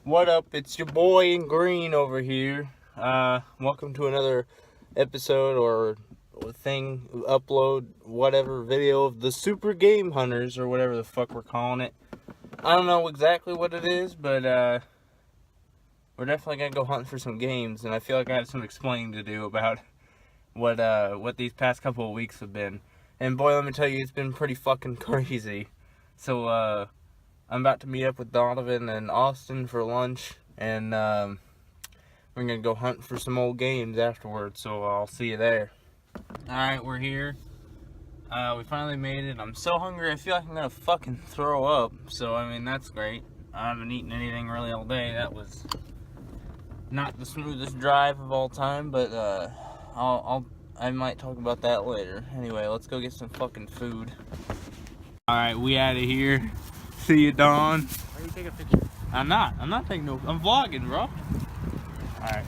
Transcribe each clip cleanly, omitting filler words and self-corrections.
What up? It's your boy in green over here. Welcome to another episode or thing, upload, whatever video of the Super Game Hunters or whatever the fuck we're calling it. I don't know exactly what it is, but we're definitely gonna go hunting for some games, and I feel like I have some explaining to do about what these past couple of weeks have been. And boy, let me tell you, it's been pretty fucking crazy. So I'm about to meet up with Donovan and Austin for lunch, and we're gonna go hunt for some old games afterwards, so I'll see you there. Alright, we're here. We finally made it. I'm so hungry, I feel like I'm gonna fucking throw up, so I mean, that's great. I haven't eaten anything really all day. That was not the smoothest drive of all time, but I might talk about that later. Anyway, let's go get some fucking food. Alright, we out of here. See you, Don. Why are you taking a picture? I'm not taking no. I'm vlogging, bro. Alright.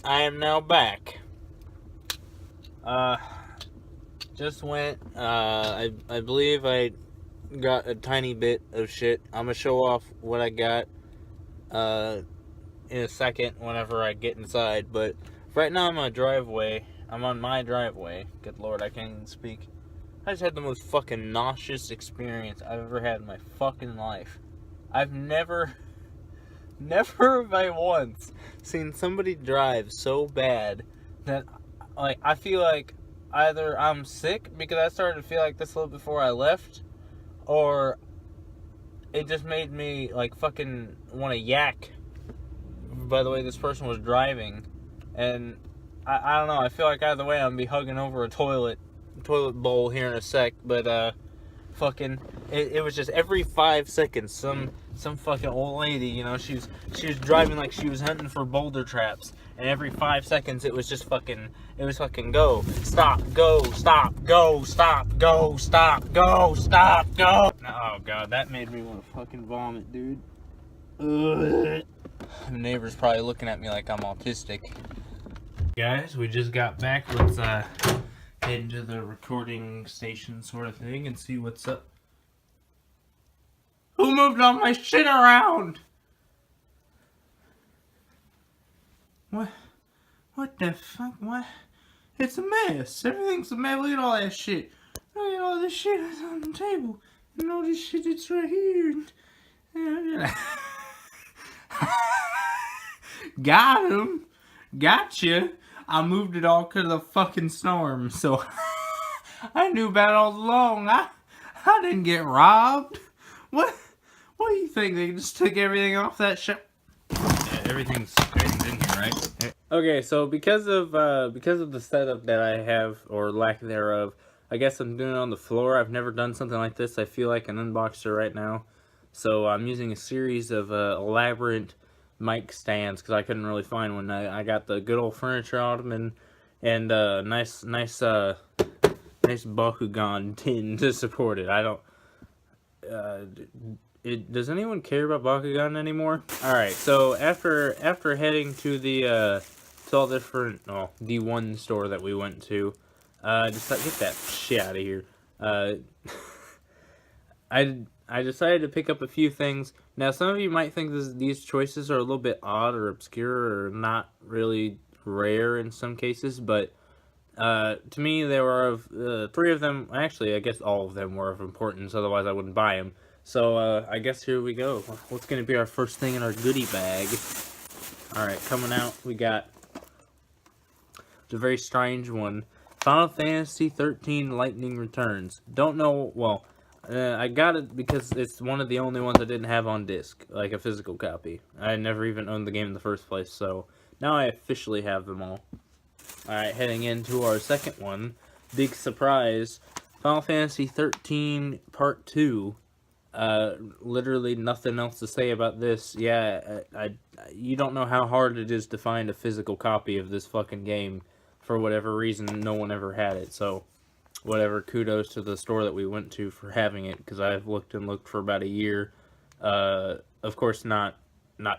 I am now back. Just went. I believe I got a tiny bit of shit. I'm gonna show off what I got in a second whenever I get inside. But right now I'm on my driveway. Good lord, I can't even speak. I just had the most fucking nauseous experience I've ever had in my fucking life. I've never by once seen somebody drive so bad that, like, I feel like either I'm sick because I started to feel like this a little before I left, or it just made me, like, fucking want to yak by the way this person was driving. And I don't know, I feel like either way I'm gonna be hugging over a toilet bowl here in a sec, but fucking it was just every 5 seconds some fucking old lady, you know, she was driving like she was hunting for boulder traps, and every 5 seconds it was fucking go, stop, go, stop, go, stop, go, stop, go, stop, go. Oh god, that made me want to fucking vomit, dude. Ugh. The neighbor's probably looking at me like I'm autistic. Guys, we just got back. Let's head into the recording station sort of thing and see what's up. Who moved all my shit around? What the fuck? What? It's a mess. Everything's a mess. Look at all that shit. Look at all this shit that's on the table. And all this shit that's right here. Got him. Gotcha. I moved it all because of the fucking storm, so I knew about it all along. I didn't get robbed. What do you think? They just took everything off that ship? Yeah, everything's in here, right? Okay, so because of the setup that I have, or lack thereof, I guess I'm doing it on the floor. I've never done something like this. I feel like an unboxer right now. So I'm using a series of elaborate mic stands because I couldn't really find one. I got the good old furniture ottoman and nice Bakugan tin to support it. I don't. Does anyone care about Bakugan anymore? All right. So after heading to the all different D1 store that we went to, just get that shit out of here. I decided to pick up a few things. Now, some of you might think these choices are a little bit odd or obscure or not really rare in some cases, but to me, there were three of them. Actually, I guess all of them were of importance, otherwise I wouldn't buy them. So, I guess here we go. What's going to be our first thing in our goodie bag? Alright, coming out, we got the very strange one. Final Fantasy 13 Lightning Returns. Don't know, well, I got it because it's one of the only ones I didn't have on disc, like a physical copy. I never even owned the game in the first place, so now I officially have them all. Alright, heading into our second one. Big surprise. Final Fantasy 13 Part 2. Literally nothing else to say about this. Yeah, you don't know how hard it is to find a physical copy of this fucking game. For whatever reason, no one ever had it, so whatever, kudos to the store that we went to for having it, because I've looked and looked for about a year. Of course, not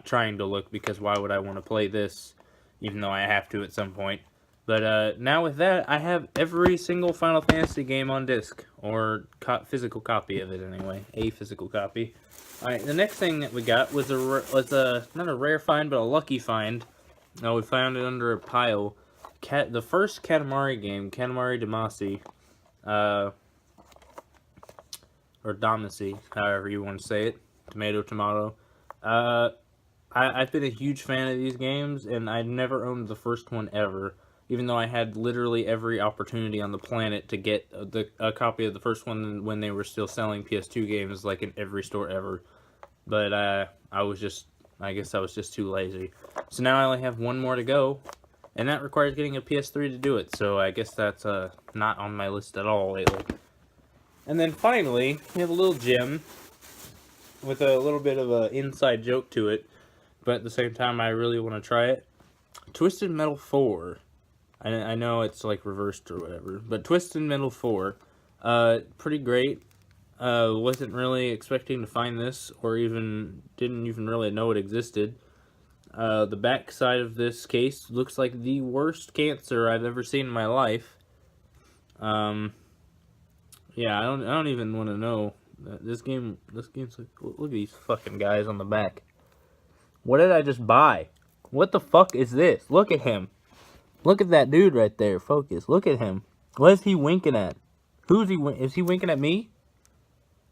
trying to look, because why would I want to play this, even though I have to at some point. But now with that, I have every single Final Fantasy game on disc, or physical copy of it anyway, a physical copy. All right, the next thing that we got was a not a rare find, but a lucky find. We found it under a pile. The first Katamari game, Katamari Damacy, or Damacy, however you want to say it, tomato. I've been a huge fan of these games, and I never owned the first one ever, even though I had literally every opportunity on the planet to get a copy of the first one when they were still selling PS2 games, like in every store ever. But I guess I was just too lazy. So now I only have one more to go, and that requires getting a PS3 to do it, so I guess that's not on my list at all lately. And then finally, we have a little gem with a little bit of an inside joke to it, but at the same time I really want to try it. Twisted Metal 4. I know it's like reversed or whatever, but Twisted Metal 4, pretty great. Wasn't really expecting to find this, or didn't even really know it existed. The back side of this case looks like the worst cancer I've ever seen in my life. Yeah, I don't even want to know. This game's like, look at these fucking guys on the back. What did I just buy? What the fuck is this? Look at him. Look at that dude right there. Focus. Look at him. What is he winking at? Who's he? Is he winking at me?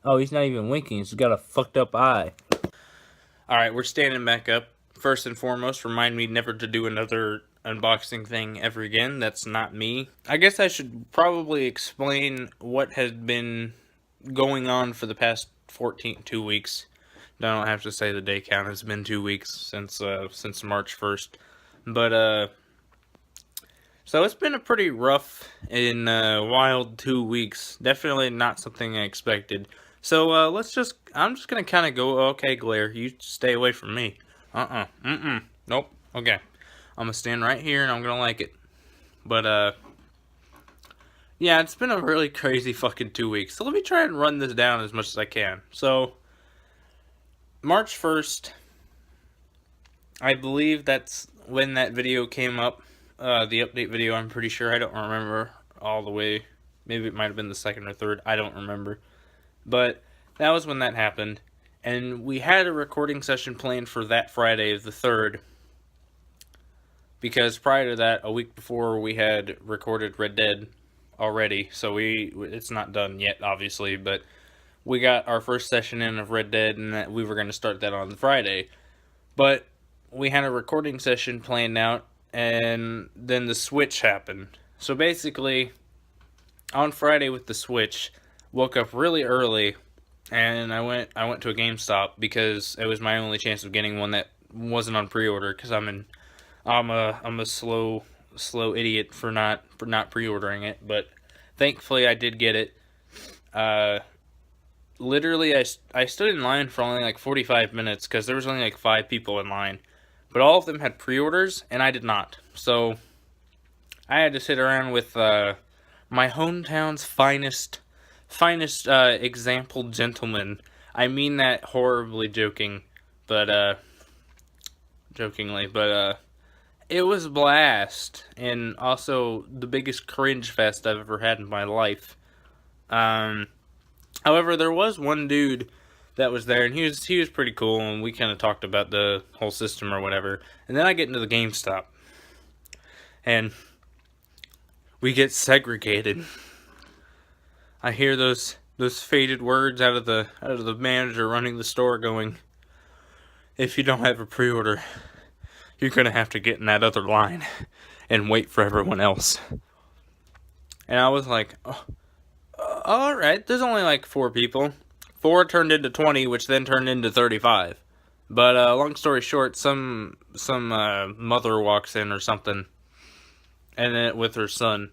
Oh, he's not even winking. He's got a fucked up eye. Alright, we're standing back up. First and foremost, remind me never to do another unboxing thing ever again. That's not me. I guess I should probably explain what has been going on for the past 2 weeks. I don't have to say the day count. It's been 2 weeks since March 1st. But, so it's been a pretty rough and wild 2 weeks. Definitely not something I expected. So I'm just gonna kind of go, okay, Glare, you stay away from me. Nope, okay. I'm gonna stand right here and I'm gonna like it. But, yeah, it's been a really crazy fucking 2 weeks. So let me try and run this down as much as I can. So, March 1st, I believe that's when that video came up. The update video, I'm pretty sure. I don't remember all the way. Maybe it might have been the 2nd or 3rd. I don't remember. But that was when that happened. And we had a recording session planned for that Friday, the 3rd. Because prior to that, a week before, we had recorded Red Dead already. So it's not done yet, obviously. But we got our first session in of Red Dead, and that we were going to start that on Friday. But we had a recording session planned out, and then the Switch happened. So basically, on Friday with the Switch, woke up really early, and I went to a GameStop because it was my only chance of getting one that wasn't on pre-order. Because I'm a slow idiot for not pre-ordering it. But thankfully, I did get it. Literally, I stood in line for only like 45 minutes because there was only like 5 people in line. But all of them had pre-orders, and I did not. So, I had to sit around with my hometown's finest example gentleman. I mean that horribly jokingly, but it was a blast, and also the biggest cringe fest I've ever had in my life. However, there was one dude that was there, and he was pretty cool, and we kind of talked about the whole system or whatever. And then I get into the GameStop, and we get segregated. I hear those faded words out of the manager running the store going, "If you don't have a pre-order, you're gonna have to get in that other line and wait for everyone else." And I was like, oh, alright, there's only like 4 people. 4 turned into 20, which then turned into 35. But long story short, some mother walks in or something, and then with her son,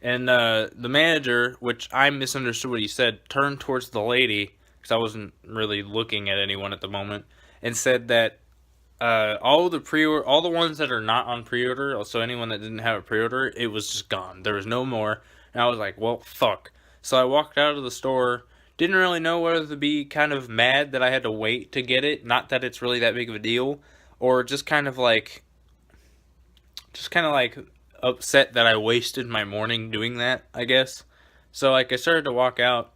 and the manager, which I misunderstood what he said, turned towards the lady because I wasn't really looking at anyone at the moment, and said that all the ones that are not on pre-order, so anyone that didn't have a pre-order, it was just gone. There was no more, and I was like, well, fuck. So I walked out of the store. Didn't really know whether to be kind of mad that I had to wait to get it. Not that it's really that big of a deal. Or just kind of like upset that I wasted my morning doing that, I guess. So, like, I started to walk out,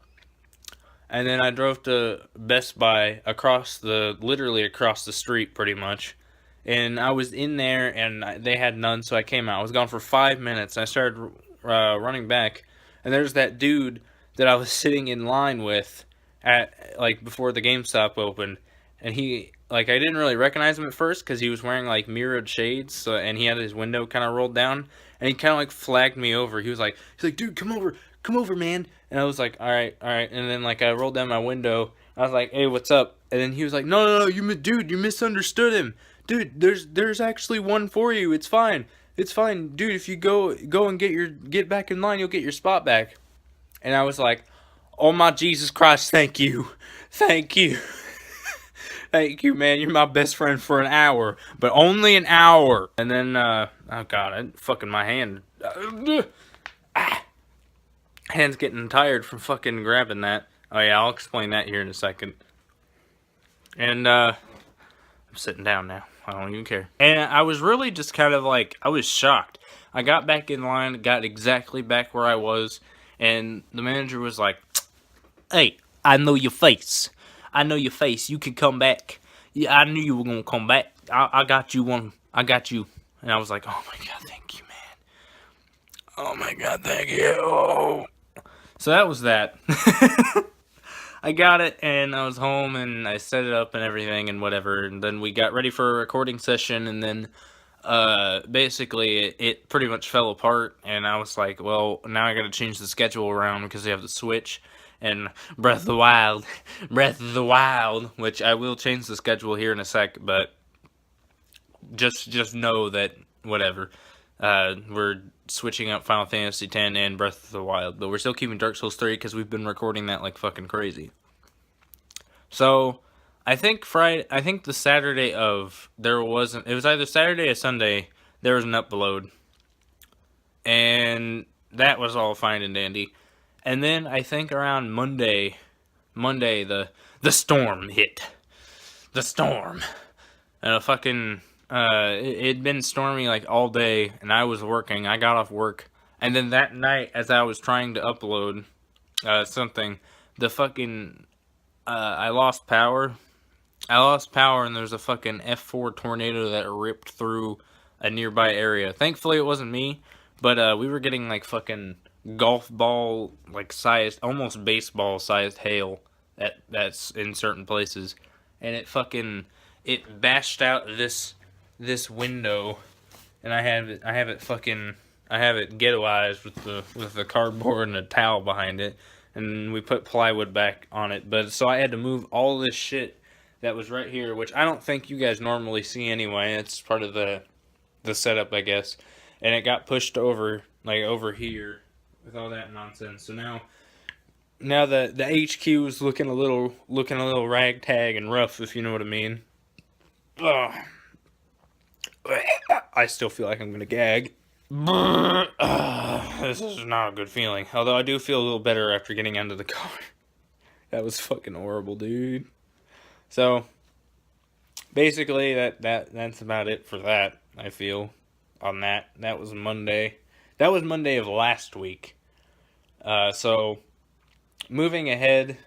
and then I drove to Best Buy literally across the street, pretty much. And I was in there, and they had none, so I came out. I was gone for 5 minutes, and I started running back, and there's that dude that I was sitting in line with at, like, before the GameStop opened, and he, like, I didn't really recognize him at first because he was wearing, like, mirrored shades, so, and he had his window kind of rolled down, and he kind of, like, flagged me over. He's like, dude, come over, man. And I was like, all right. And then, like, I rolled down my window. I was like, hey, what's up? And then he was like, no, you misunderstood him. Dude, there's actually one for you. It's fine. Dude. If you go and get back in line, you'll get your spot back. And I was like, oh my Jesus Christ, thank you. Thank you, man. You're my best friend for an hour, but only an hour. And then, oh God, fucking my hand. Hand's getting tired from fucking grabbing that. Oh yeah, I'll explain that here in a second. And, I'm sitting down now. I don't even care. And I was really just kind of like, I was shocked. I got back in line, got exactly back where I was, and the manager was like, hey, I know your face. You can come back. Yeah, I knew you were going to come back. I got you one. I got you. And I was like, oh my God, thank you, man. Oh my God, thank you. So that was that. I got it, and I was home, and I set it up and everything, and whatever, and then we got ready for a recording session, and then, basically, it pretty much fell apart, and I was like, well, now I gotta change the schedule around, because they have the Switch, and Breath of the Wild, which I will change the schedule here in a sec, but just know that, whatever, we're switching up Final Fantasy X and Breath of the Wild, but we're still keeping Dark Souls 3 because we've been recording that like fucking crazy. So, I think the Saturday it was either Saturday or Sunday, there was an upload, and that was all fine and dandy. And then I think around Monday, the storm hit. The storm. And a fucking, it'd been stormy like all day, and I was working. I got off work, and then that night, as I was trying to upload something, the fucking, I lost power. And there's a fucking F4 tornado that ripped through a nearby area. Thankfully, it wasn't me, but we were getting like fucking golf ball like sized, almost baseball sized hail that's in certain places, and it bashed out this window, and I have it ghettoized with the cardboard and a towel behind it, and we put plywood back on it. But so I had to move all this shit that was right here, which I don't think you guys normally see anyway. It's part of the setup, I guess. And it got pushed over here with all that nonsense. So now the HQ is looking a little ragtag and rough, if you know what I mean. Ugh. I still feel like I'm gonna gag. This is not a good feeling. Although I do feel a little better after getting into the car. That was fucking horrible, dude. So basically, that's about it for that. I feel on that. That was Monday. That was Monday of last week. So moving ahead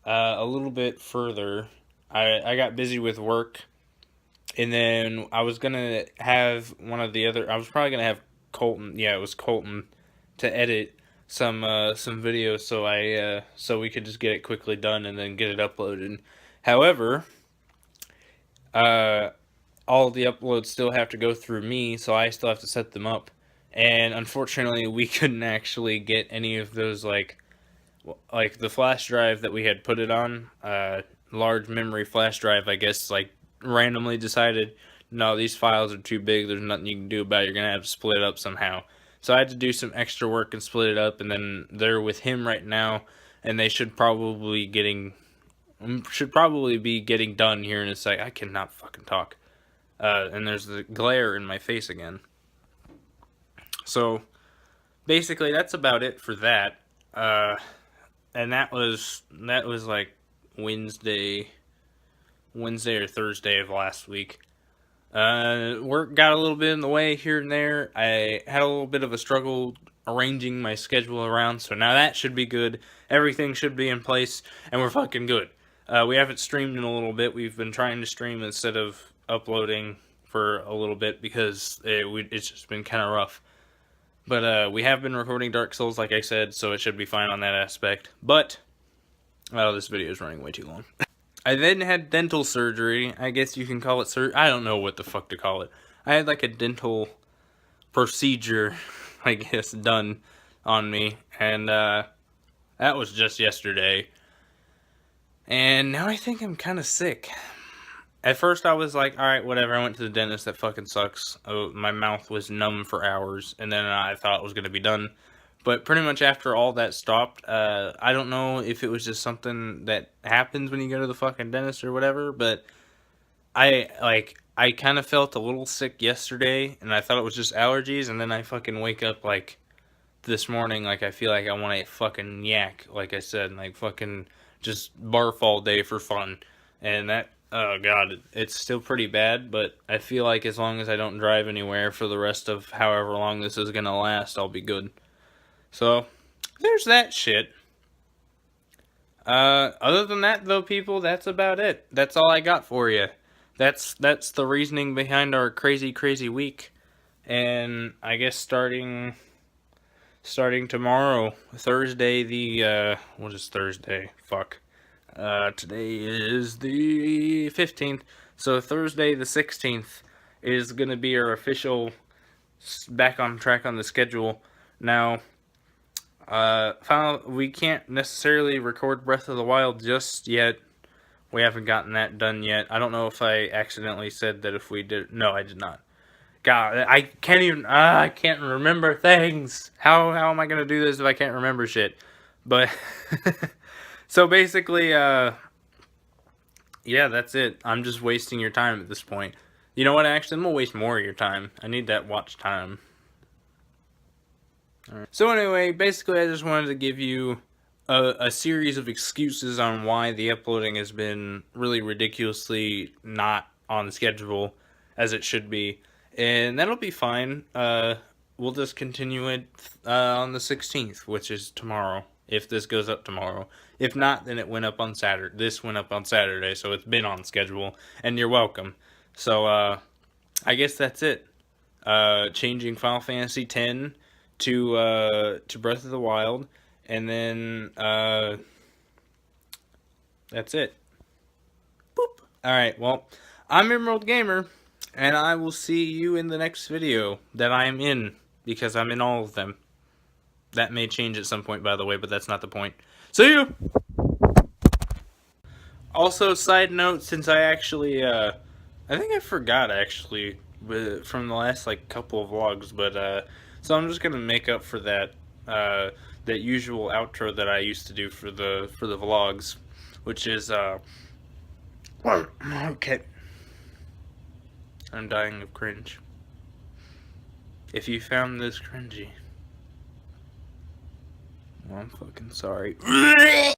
a little bit further, I got busy with work, and then I was gonna have I was probably gonna have Colton. Yeah, it was Colton to edit some videos, so we could just get it quickly done and then get it uploaded. However, all the uploads still have to go through me, so I still have to set them up. And unfortunately, we couldn't actually get any of those, like the flash drive that we had put it on, large memory flash drive, I guess, like, randomly decided, no, these files are too big, there's nothing you can do about it, you're gonna have to split it up somehow. So I had to do some extra work and split it up, and then they're with him right now, and they should probably be getting done here in a sec. I cannot fucking talk. And there's the glare in my face again. So, basically, that's about it for that. And that was like Wednesday or Thursday of last week. Work got a little bit in the way here and there. I had a little bit of a struggle arranging my schedule around, so now that should be good. Everything should be in place, and we're fucking good. We haven't streamed in a little bit. We've been trying to stream instead of uploading for a little bit because it's just been kind of rough. But we have been recording Dark Souls, like I said, so it should be fine on that aspect. But, oh, this video is running way too long. I then had dental surgery. I guess you can call it I don't know what the fuck to call it. I had like a dental procedure, I guess, done on me. And that was just yesterday. And now I think I'm kind of sick. At first I was like, alright, whatever. I went to the dentist. That fucking sucks. Oh, my mouth was numb for hours. And then I thought it was going to be done. But pretty much after all that stopped, I don't know if it was just something that happens when you go to the fucking dentist or whatever, but I kind of felt a little sick yesterday, and I thought it was just allergies, and then I fucking wake up, like, this morning, like, I feel like I want to fucking yak, like I said, like, fucking just barf all day for fun, and that, oh god, it's still pretty bad, but I feel like as long as I don't drive anywhere for the rest of however long this is gonna last, I'll be good. So, there's that shit. Other than that, though, people, that's about it. That's all I got for you. That's the reasoning behind our crazy, crazy week. And I guess starting tomorrow, Thursday, what is Thursday? Fuck. Today is the 15th. So Thursday the 16th is going to be our official back on track on the schedule. Now, we can't necessarily record Breath of the Wild just yet. We haven't gotten that done yet. I don't know if I accidentally said that if we did. No, I did not. God, I can't even. I can't remember things. How am I gonna do this if I can't remember shit? But so basically, yeah, that's it. I'm just wasting your time at this point. You know what? Actually, I'm gonna waste more of your time. I need that watch time. Alright. So anyway, basically I just wanted to give you a series of excuses on why the uploading has been really ridiculously not on schedule as it should be. And that'll be fine. We'll just continue it on the 16th, which is tomorrow, if this goes up tomorrow. If not, then it went up on Saturday. This went up on Saturday, so it's been on schedule, and you're welcome. So, I guess that's it. Changing Final Fantasy X to Breath of the Wild, and then that's it. Boop. Alright, well, I'm Emerald Gamer, and I will see you in the next video that I am in, because I'm in all of them. That may change at some point, by the way, but that's not the point. See you! Also, side note, since I actually, I think I forgot, actually, from the last, like, couple of vlogs, but, so I'm just gonna make up for that, that usual outro that I used to do for the vlogs, which is, okay. I'm dying of cringe. If you found this cringy, well, I'm fucking sorry.